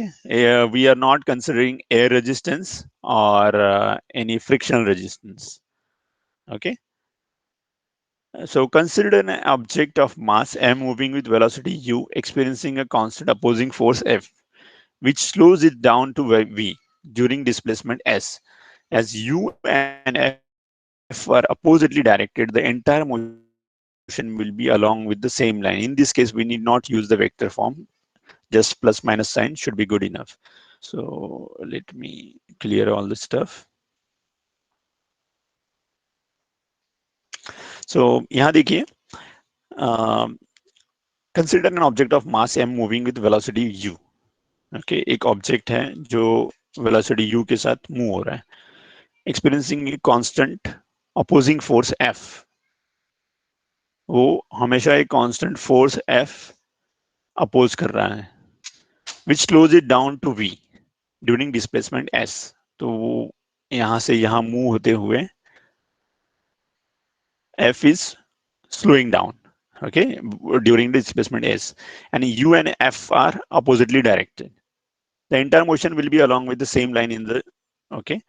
We are not considering air resistance और any frictional resistance, okay. So consider an object of mass m moving with velocity u experiencing a constant opposing force F, which slows it down to v during displacement s. As u and f F are oppositely directed, the entire motion will be along with the same line. In this case, we need not use the vector form. Just plus minus sign should be good enough. So let me clear all this stuff. So यहाँ देखिए, consider an object of mass m moving with velocity u. Okay, एक object है जो velocity u के साथ move हो रहा है, experiencing a constant opposing force f. वो हमेशा एक कांस्टेंट फोर्स f अपोज कर रहा है, which slows it down to v during displacement s. तो वो यहां से यहां मूव होते हुए f is slowing down, okay, during the displacement s, and u and f are oppositely directed. The entire motion will be along with the same line in the, okay.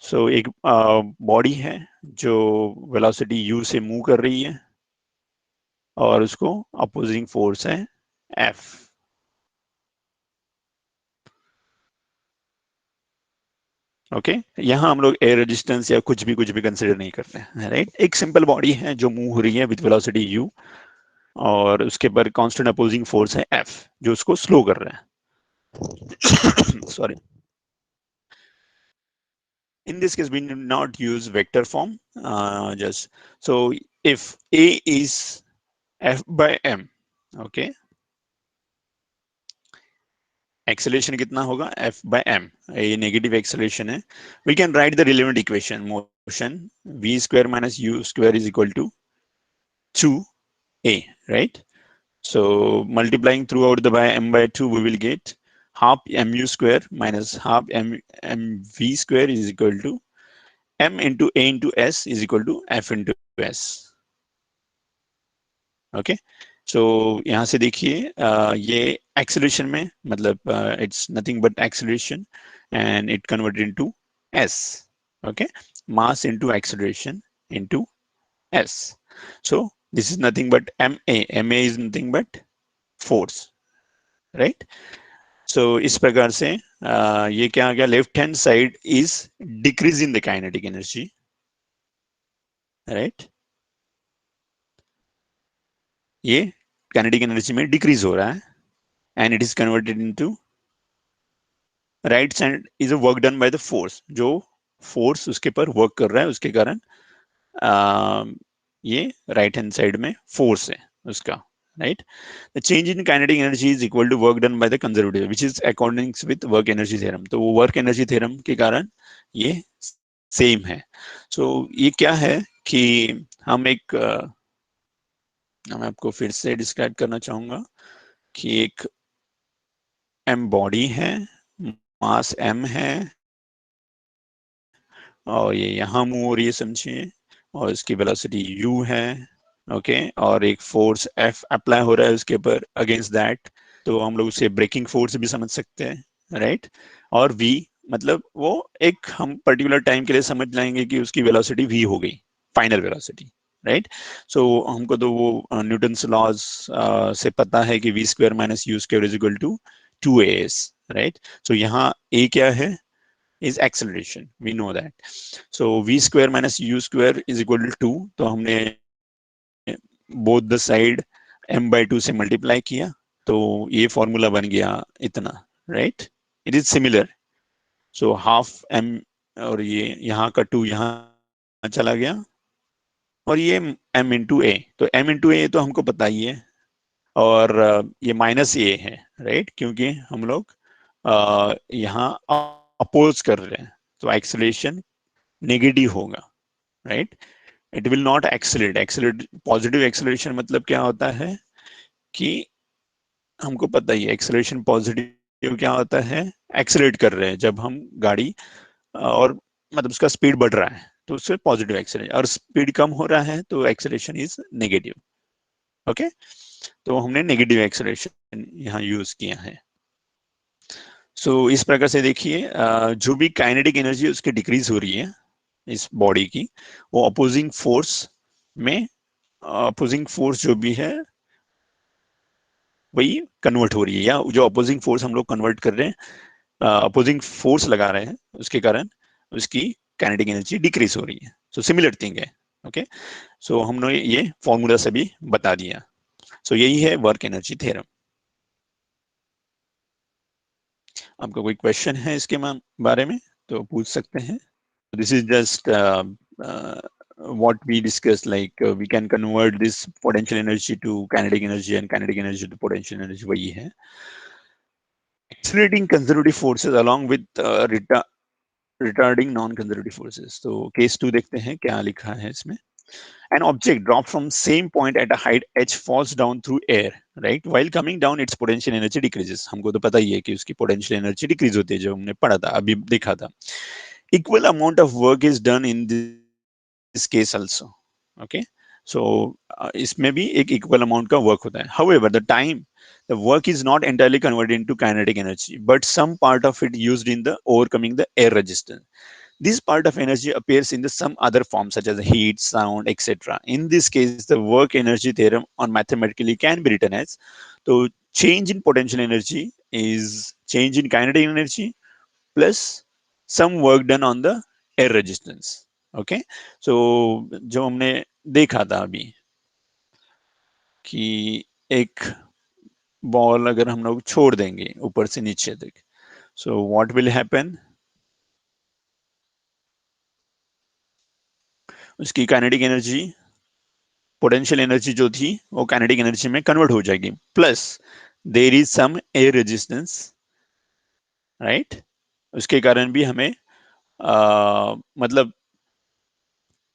So एक body है जो velocity u से move कर रही है और उसको opposing force है f. ओके, यहाँ हम लोग एयर रेजिस्टेंस या कुछ भी कंसिडर नहीं करते हैं, राइट. एक सिंपल बॉडी है जो मूव हो रही है विद वेलोसिटी u, और उसके पर कांस्टेंट अपोजिंग फोर्स है f जो उसको स्लो कर रहा है. Sorry. In this case, we do not use vector form. Just so if A is F by M, okay, acceleration कितना होगा F by M. ये negative acceleration है. We can write the relevant equation. Motion v square minus u square is equal to 2a, right? So multiplying throughout the by m by 2, we will get half mu square minus half mv square is equal to m into a into s is equal to f into s. Okay, so यहाँ से देखिए ये acceleration में मतलब it's nothing but acceleration and it converted into s. Okay, mass into acceleration into s. So this is nothing but ma is nothing but force, right. So इस प्रकार से ये क्या आ गया, left hand side is decrease in the kinetic energy, right. ये kinetic energy में decrease हो रहा है and it is converted into right side is a work done by the force. जो फोर्स उसके पर वर्क कर रहा है उसके कारण ये राइट हैंड साइड में फोर्स है उसका, right. The change in kinetic energy is equal to work done by the conservative which is according with work energy theorem. तो वो वर्क एनर्जी थ्योरम के कारण ये सेम है. सो ये क्या है कि हम एक मैं आपको फिर से डिस्क्राइब करना चाहूंगा कि एक m बॉडी है, मास m है, और ये यहाँ मूव हो रही है समझिए, और इसकी वेलोसिटी u है, ओके, और एक फोर्स F अप्लाई हो रहा है उसके ऊपर अगेंस्ट दैट. तो हम लोग उसे ब्रेकिंग फोर्स भी समझ सकते हैं, राइट. और V मतलब वो एक हम पर्टिकुलर टाइम के लिए समझ लाएंगे कि उसकी वेलोसिटी V हो गई, फाइनल वेलोसिटी, राइट. सो हमको तो वो न्यूटन्स लॉज से पता है कि v square minus u square is equal to 2as, right. So यहाँ a क्या है, is acceleration, we know that. So v square minus u square is equal to 2. तो हमने both the side m by 2 से multiply किया, तो ये formula बन गया इतना, right. It is similar. So half m, और ये यहाँ का 2 यहाँ चला गया, और ये m into a. तो m into a तो हमको पता ही है, और ये माइनस a है, राइट, क्योंकि हम लोग यहाँ अपोज कर रहे हैं, तो एक्सेलरेशन नेगेटिव होगा, right. It will not accelerate. Accelerate positive acceleration मतलब क्या होता है कि हमको पता ही है एक्सेलरेशन पॉजिटिव क्या होता है, एक्सेलरेट कर रहे हैं जब हम गाड़ी और मतलब उसका स्पीड बढ़ रहा है तो उससे पॉजिटिव एक्सेलरेशन, और स्पीड कम हो रहा है तो एक्सेलरेशन इज नेगेटिव. ओके, तो हमने नेगेटिव एक्सेलरेशन यहाँ यूज किया है. सो इस प्रकार से देखिए जो भी काइनेटिक एनर्जी उसकी डिक्रीज हो रही है इस बॉडी की, वो अपोजिंग फोर्स में, अपोजिंग फोर्स जो भी है वही कन्वर्ट हो रही है, या जो अपोजिंग फोर्स हम लोग कन्वर्ट कर रहे हैं, अपोजिंग फोर्स लगा रहे हैं उसके कारण उसकी काइनेटिक एनर्जी डिक्रीज हो रही है. सो सिमिलर थिंग है। ओके, सो हमने ये फॉर्मूला से भी बता दिया। सो यही है वर्क एनर्जी थ्योरम। आपका कोई क्वेश्चन है इसके बारे में तो पूछ सकते हैं। This is just what we discussed, like we can convert this potential energy to kinetic energy and kinetic energy to potential energy, वही है। Accelerating conservative forces along with retarding non-conservative forces। तो केस 2 देखते हैं क्या लिखा है इसमें। An object dropped from same point at a height h falls down through air, right? While coming down, its potential energy decreases। हमको तो पता ही है कि उसकी potential energy decrease होती है, जो हमने पढ़ा था, अभी देखा था। Equal amount of work is done in this case also। Okay, so इसमें भी एक equal amount का work होता है। However, the work is not entirely converted into kinetic energy, but some part of it used in the overcoming the air resistance। This part of energy appears in the some other forms such as heat, sound, etc. In this case, the work energy theorem on mathematically can be written as, so change in potential energy is change in kinetic energy plus some work done on the air resistance। Okay, so जो हमने देखा था अभी कि एक ball अगर हम लोग छोड़ देंगे ऊपर से नीचे तक, सो व्हाट विल हैपन, उसकी काइनेटिक एनर्जी, पोटेंशियल एनर्जी जो थी वो काइनेटिक एनर्जी में कन्वर्ट हो जाएगी, plus there is some air resistance, right. उसके कारण भी हमें मतलब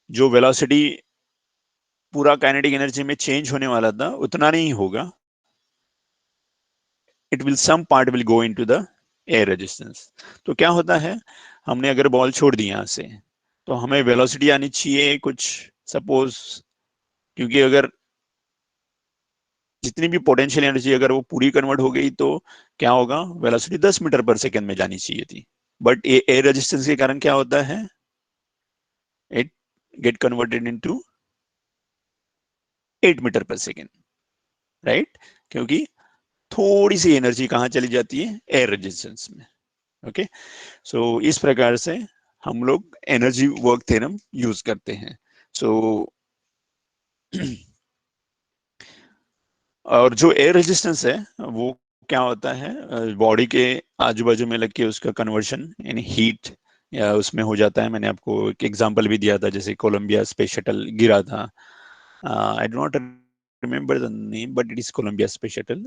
जो वेलोसिटी पूरा काइनेटिक एनर्जी में चेंज होने वाला था उतना नहीं होगा, it will some part will go into the air resistance. तो क्या होता है, हमने अगर बॉल छोड़ दी यहां से तो हमें वेलोसिटी आनी चाहिए कुछ, सपोज, क्योंकि अगर जितनी भी पोटेंशियल एनर्जी अगर वो पूरी कन्वर्ट हो गई तो क्या होगा, वेलोसिटी 10 मीटर पर सेकंड में जानी चाहिए थी, बट एयर रेजिस्टेंस के कारण क्या होता है, it get converted into 8 metre पर सेकंड, राइट। क्योंकि थोड़ी सी एनर्जी कहां चली जाती है, एयर रेजिस्टेंस में। ओके, सो इस प्रकार से हम लोग एनर्जी वर्क थ्योरम यूज करते हैं। सो और जो एयर रेजिस्टेंस है वो क्या होता है, बॉडी के आजू बाजू में लग के उसका कन्वर्शन यानी हीट या उसमें हो जाता है। मैंने आपको एक एग्जांपल भी दिया था, जैसे कोलंबिया स्पेस शटल गिरा था, I do not remember the name but it is Columbia space shuttle,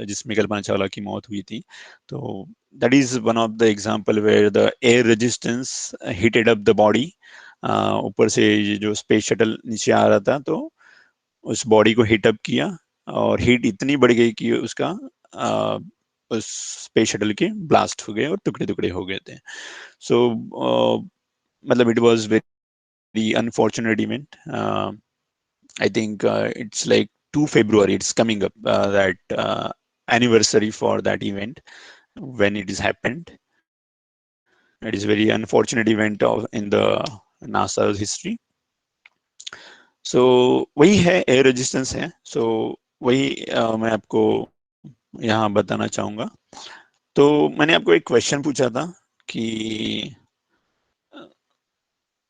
जिसमें कल्पना चावला की मौत हुई थी। तो that is one of the example where the air resistance heated up the body. ऊपर से ये जो स्पेस शटल नीचे आ रहा था तो उस बॉडी को हीट अप किया, और हीट इतनी बढ़ गई कि उसका आ, उस स्पेस शटल के ब्लास्ट हो गए और टुकड़े टुकड़े हो गए थे। सो मतलब it was very unfortunate event. I think it's like 2 February, it's coming up, that anniversary for that event when it is happened. It is very unfortunate event of in the NASA's history. So वही है, air resistance है। so वही मैं आपको यहाँ बताना चाहूंगा। तो मैंने आपको एक क्वेश्चन पूछा था कि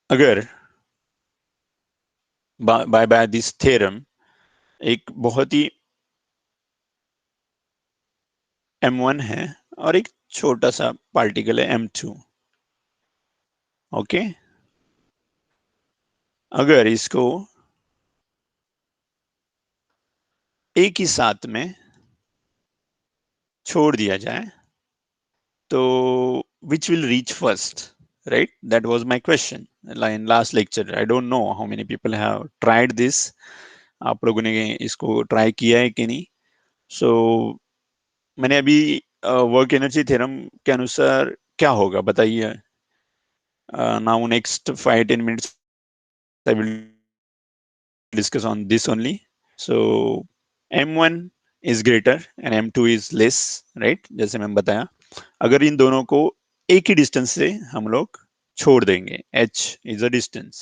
अगर बाय बाय दिस थ्योरम एक बहुत ही m1 है और एक छोटा सा पार्टिकल है m2, ओके, अगर इसको एक ही साथ में छोड़ दिया जाए तो which will reach first, right? That was my question in last lecture. I don't know how many people have tried this। आप लोगों ने इसको ट्राई किया है कि नहीं। सो मैंने अभी वर्क एनर्जी थ्योरम के अनुसार क्या होगा बताइए। Now next 5-10 minutes I will discuss on this only। So m1 is greater and m2 is less, right? जैसे मैंने बताया, अगर इन दोनों को एक ही डिस्टेंस से हम लोग छोड़ देंगे, h is a distance,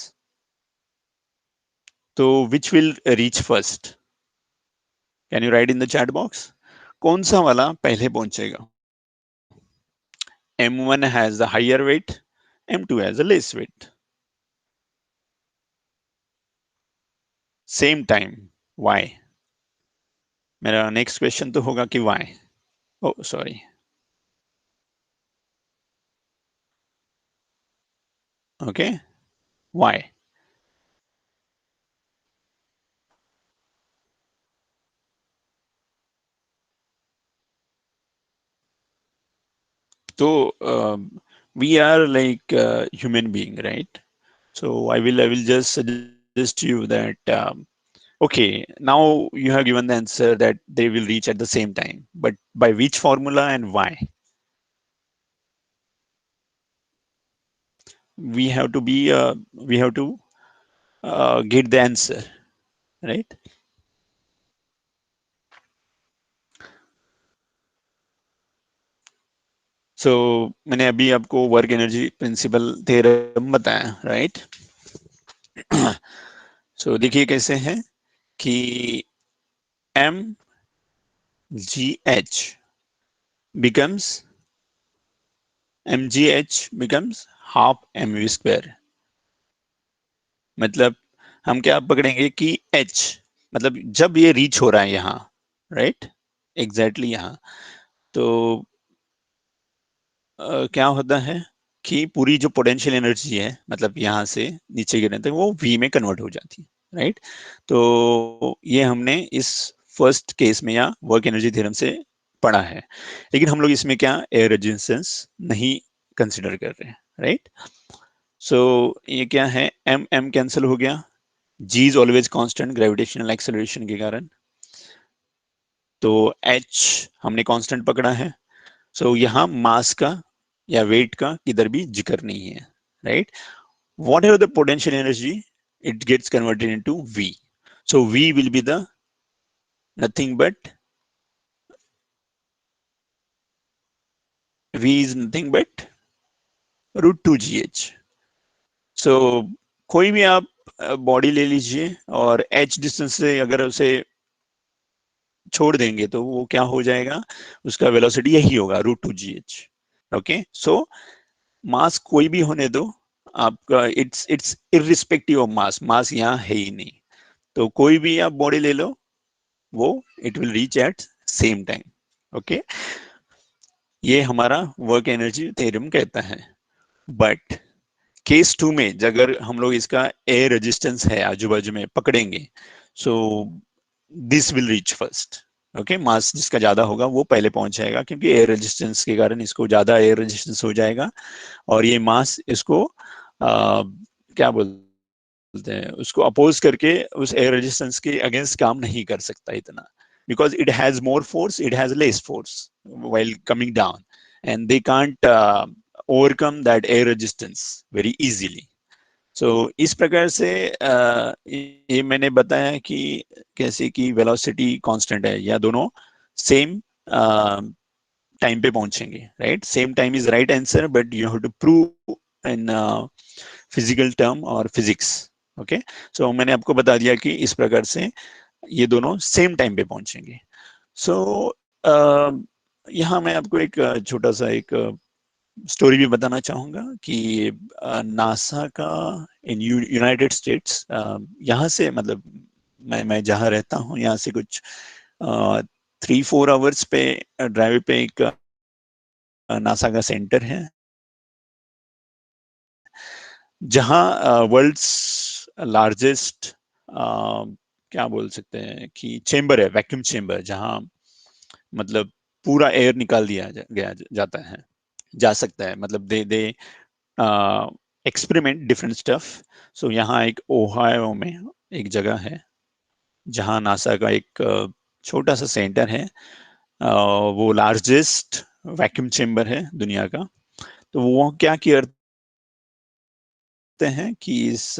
तो which will reach first? Can you write in the chat box? कौन सा वाला पहले पहुंचेगा? m1 has the higher weight, m2 has a less weight। Same time, why? मेरा नेक्स्ट क्वेश्चन तो होगा कि why. Oh sorry. Okay, why? तो we are like human being, right? So I will just suggest you that okay, now you have given the answer that they will reach at the same time, but by which formula and why? We have to get the answer, right? So मैंने अभी आपको work energy principle theorem बताया, राइट? So देखिए कैसे है कि m g h becomes mgh becomes half m v square. मतलब हम क्या पकड़ेंगे कि h, मतलब जब ये रीच हो रहा है यहाँ, राइट, एग्जैक्टली यहाँ, तो क्या होता है कि पूरी जो पोटेंशियल एनर्जी है, मतलब यहाँ से नीचे गिरने तक, वो v में कन्वर्ट हो जाती है, राइट? तो ये हमने इस फर्स्ट केस में या वर्क एनर्जी थ्योरम से पढ़ा है, लेकिन हम लोग इसमें क्या एयर रेजिस्टेंस नहीं कंसिडर कर रहे हैं, राइट? सो ये क्या है, एम एम कैंसिल हो गया, g is always constant gravitational acceleration के कारण, तो एच हमने कांस्टेंट पकड़ा है। सो यहाँ मास का या वेट का किधर भी जिक्र नहीं है, right? What ever the potential energy, it gets converted into V. So V will be the nothing but V is nothing but √2gh. So कोई भी आप बॉडी ले लीजिए और h डिस्टेंस से अगर उसे छोड़ देंगे तो वो क्या हो जाएगा, उसका वेलोसिटी यही होगा √2gh। ओके, सो मास कोई भी होने दो आपका, इट्स इररिस्पेक्टिव ऑफ मास, मास यहाँ है ही नहीं, तो कोई भी आप बॉडी ले लो, वो it will reach at same time. Okay, ये हमारा वर्क एनर्जी थ्योरम कहता है। बट केस टू में अगर हम लोग इसका एयर रेजिस्टेंस है आजू बाजू में पकड़ेंगे, so this will reach first. Okay, mass जिसका ज्यादा होगा वो पहले पहुंच जाएगा, क्योंकि एयर रेजिस्टेंस के कारण इसको ज्यादा एयर रेजिस्टेंस हो जाएगा, और ये मास इसको क्या बोलते हैं, उसको अपोज करके उस एयर रेजिस्टेंस के अगेंस्ट काम नहीं कर सकता इतना, because it has more force, it has less force while coming down, and they can't overcome that air resistance very easily. So इस प्रकार से ये मैंने बताया कि कैसे कि वेलोसिटी कांस्टेंट है, या दोनों सेम टाइम पे पहुंचेंगे, राइट? Same time is right answer, but you have to prove in physical term और फिजिक्स। ओके, सो मैंने आपको बता दिया कि इस प्रकार से ये दोनों सेम टाइम पे पहुंचेंगे। सो यहाँ मैं आपको एक छोटा सा एक स्टोरी भी बताना चाहूंगा कि नासा का इन यूनाइटेड स्टेट्स, यहाँ से मतलब मैं जहाँ रहता हूँ यहाँ से कुछ 3-4 आवर्स पे ड्राइव पे एक नासा का सेंटर है, जहाँ वर्ल्ड्स लार्जेस्ट क्या बोल सकते हैं कि चेंबर है, वैक्यूम चेंबर, जहाँ मतलब पूरा एयर निकाल दिया गया जाता है, जा सकता है, मतलब दे एक्सपेरिमेंट डिफरेंट स्टफ। सो यहाँ एक ओहायो में एक जगह है जहाँ नासा का एक छोटा सा सेंटर है, वो लार्जेस्ट वैक्यूम चेंबर है दुनिया का। तो वो क्या करते हैं कि इस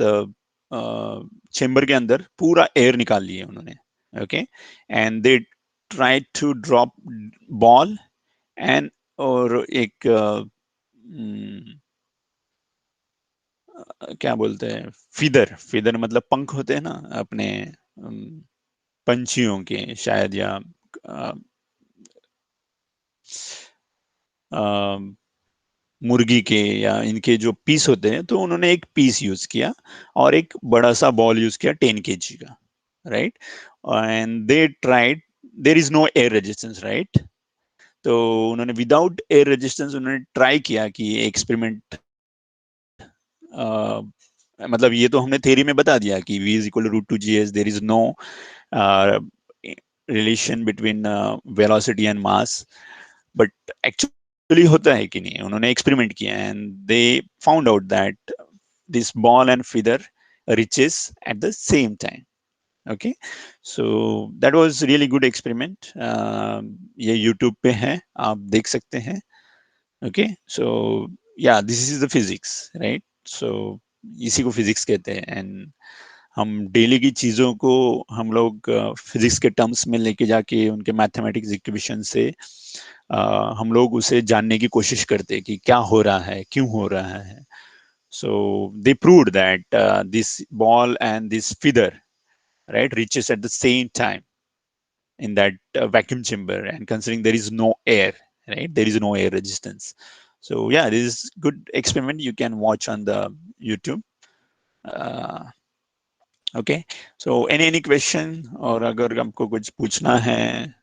चेंबर के अंदर पूरा एयर निकाल लिए उन्होंने, okay, and they try to drop ball and, और एक क्या बोलते हैं, फीदर, फीदर मतलब पंख होते हैं ना अपने पंछियों के शायद, या अ, अ, मुर्गी के, या इनके जो पीस होते हैं, तो उन्होंने एक पीस यूज किया और एक बड़ा सा बॉल यूज किया 10 kg का। right? And they tried, there is no air resistance, right? तो उन्होंने विदाउट एयर रेजिस्टेंस उन्होंने ट्राई किया कि एक्सपेरिमेंट, मतलब ये तो हमने थ्योरी में बता दिया कि v is equal to root two g s, there is no relation between velocity and mass, but actually होता है कि नहीं, उन्होंने एक्सपेरिमेंट किया and they found out that this ball and feather reaches at the same time. Okay, so that was really good experiment. ये YouTube पे है, आप देख सकते हैं. Okay, so yeah, this is the physics, right? So इसी को physics कहते हैं. एंड हम डेली की चीज़ों को हम लोग फिजिक्स के टर्म्स में लेके जाके उनके मैथमेटिक्स इक्वेशन से हम लोग उसे जानने की कोशिश करते हैं कि क्या हो रहा है, क्यों हो रहा है. So they proved that this ball and this feather, right, reaches at the same time in that vacuum chamber, and considering there is no air, right, there is no air resistance. So yeah, this is good experiment, you can watch on the YouTube. uh, okay, so any question, और अगर हमको कुछ पूछना है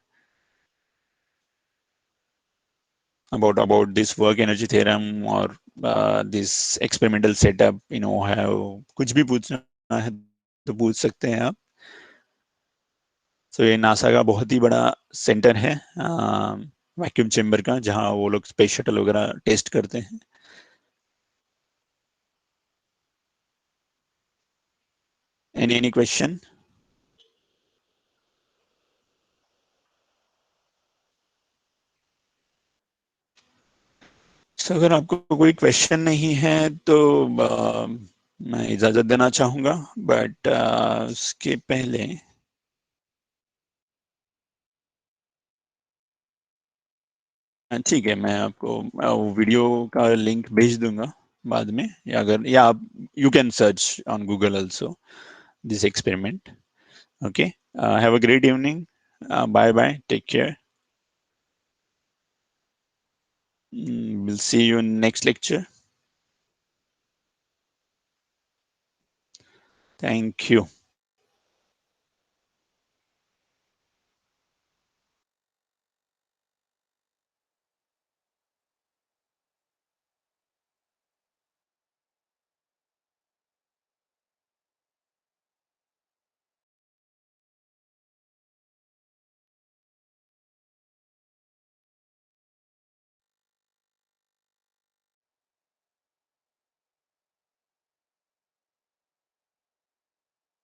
about this work energy theorem or this experimental setup, have कुछ भी पूछना है तो पूछ सकते हैं आप. तो ये नासा का बहुत ही बड़ा सेंटर है वैक्यूम चेम्बर का, जहाँ वो लोग स्पेस शटल वगैरह टेस्ट करते हैं. Any question? सो अगर आपको कोई क्वेश्चन नहीं है तो मैं इजाजत देना चाहूंगा, बट उसके पहले ठीक है, मैं आपको वो वीडियो का लिंक भेज दूंगा बाद में, या आप you can search on Google also this experiment. Okay, have a great evening. Bye bye, take care. We'll see you in next lecture. Thank you.